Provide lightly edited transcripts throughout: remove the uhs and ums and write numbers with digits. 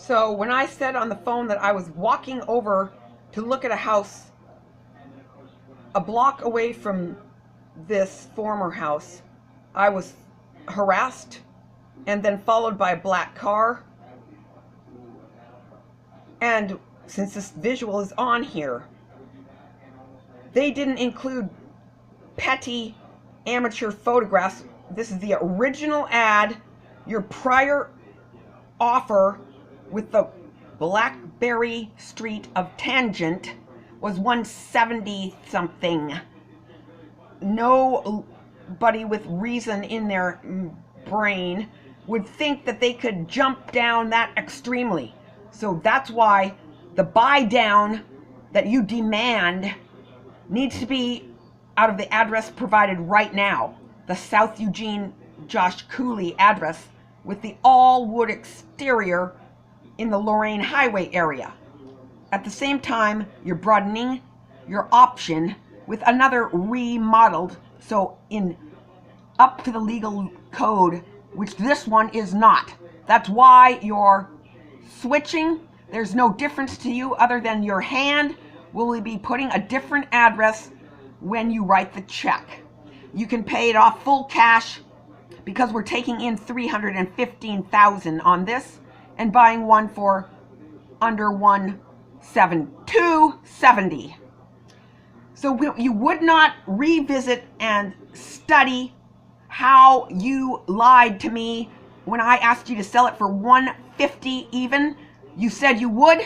So when I said on the phone that I was walking over to look at a house a block away from this former house, I was harassed and then followed by a black car. And since this visual is on here, they didn't include petty amateur photographs. This is the original ad. Your prior offer with the Blackberry Street of Tangent was 170 something. Nobody with reason in their brain would think that they could jump down that extremely. So that's why the buy down that you demand needs to be out of the address provided right now, the South Eugene Josh Cooley address with the all wood exterior in the Lorain Highway area. At the same time, you're broadening your option with another remodeled, so in up to the legal code, which this one is not. That's why you're switching. There's no difference to you other than your hand will be putting a different address when you write the check. You can pay it off full cash because we're taking in $315,000 on this and buying one for under $270. So you would not revisit and study how you lied to me when I asked you to sell it for $150 even. You said you would.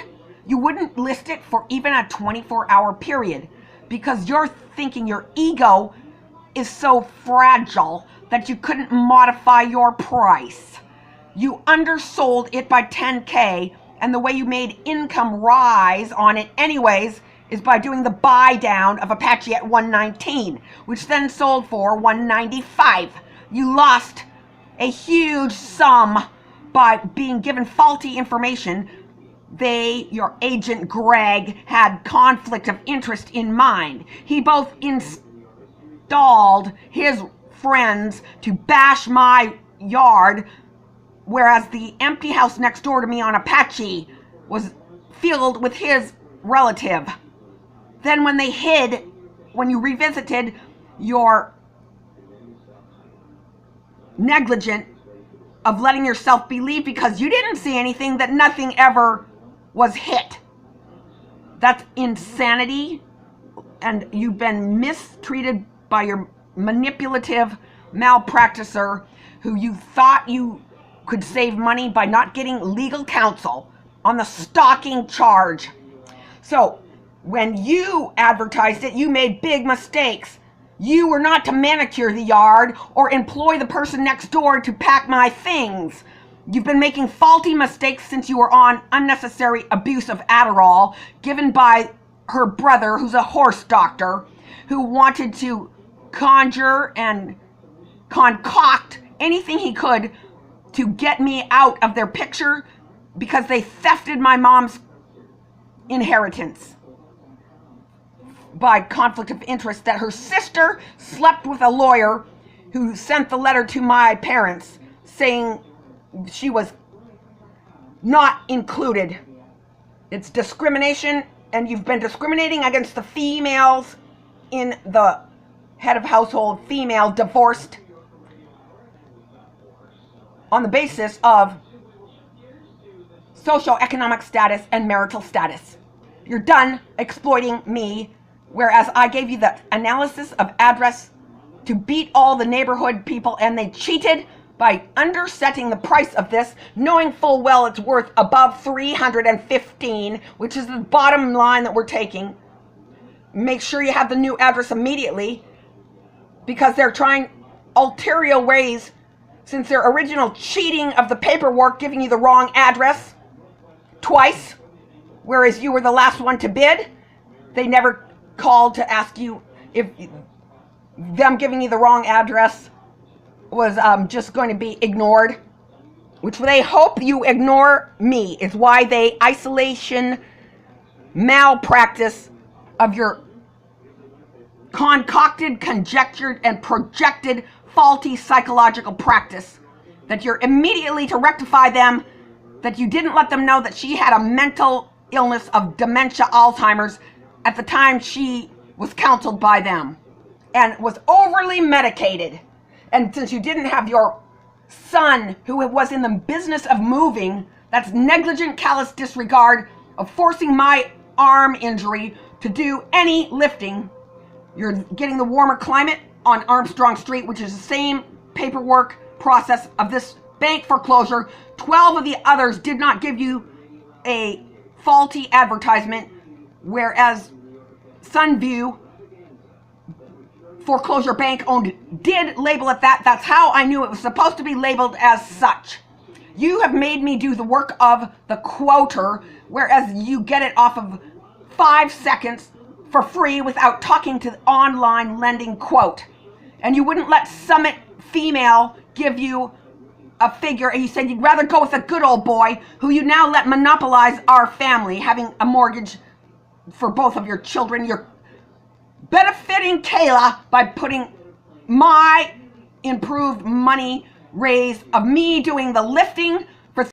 You wouldn't list it for even a 24-hour period because you're thinking your ego is so fragile that you couldn't modify your price. You undersold it by $10K, and the way you made income rise on it anyways is by doing the buy down of Apache at $119, which then sold for $195. You lost a huge sum by being given faulty information. Your agent Greg, had conflict of interest in mind. He both installed his friends to bash my yard, whereas the empty house next door to me on Apache was filled with his relative. Then when you revisited, your negligent of letting yourself believe because you didn't see anything that nothing ever was hit. That's insanity, and you've been mistreated by your manipulative malpracticer who you thought you could save money by not getting legal counsel on the stalking charge. So when you advertised it, you made big mistakes. You were not to manicure the yard or employ the person next door to pack my things. You've been making faulty mistakes since you were on unnecessary abuse of Adderall given by her brother, who's a horse doctor, who wanted to conjure and concoct anything he could to get me out of their picture because they thefted my mom's inheritance by conflict of interest that her sister slept with a lawyer who sent the letter to my parents saying she was not included. It's discrimination, and you've been discriminating against the females in the head of household, female, divorced, on the basis of socioeconomic status and marital status. You're done exploiting me, whereas I gave you the analysis of address to beat all the neighborhood people, and they cheated by undersetting the price of this, knowing full well it's worth above $315, which is the bottom line that we're taking. Make sure you have the new address immediately, because they're trying ulterior ways since their original cheating of the paperwork, giving you the wrong address twice, whereas you were the last one to bid. They never called to ask you if them giving you the wrong address was just going to be ignored, which they hope you ignore me, is why they isolation malpractice of your concocted, conjectured, and projected faulty psychological practice, that you're immediately to rectify them that you didn't let them know that she had a mental illness of dementia, Alzheimer's, at the time she was counseled by them and was overly medicated. And since you didn't have your son, who was in the business of moving, that's negligent, callous disregard of forcing my arm injury to do any lifting. You're getting the warmer climate on Armstrong Street, which is the same paperwork process of this bank foreclosure. 12 of the others did not give you a faulty advertisement, whereas Sunview Foreclosure Bank owned did label it that. That's how I knew it was supposed to be labeled as such. You have made me do the work of the quoter, whereas you get it off of 5 seconds for free without talking to the online lending quote. And you wouldn't let Summit Female give you a figure, and you said you'd rather go with a good old boy who you now let monopolize our family, having a mortgage for both of your children. You're benefiting Kayla by putting my improved money raise of me doing the lifting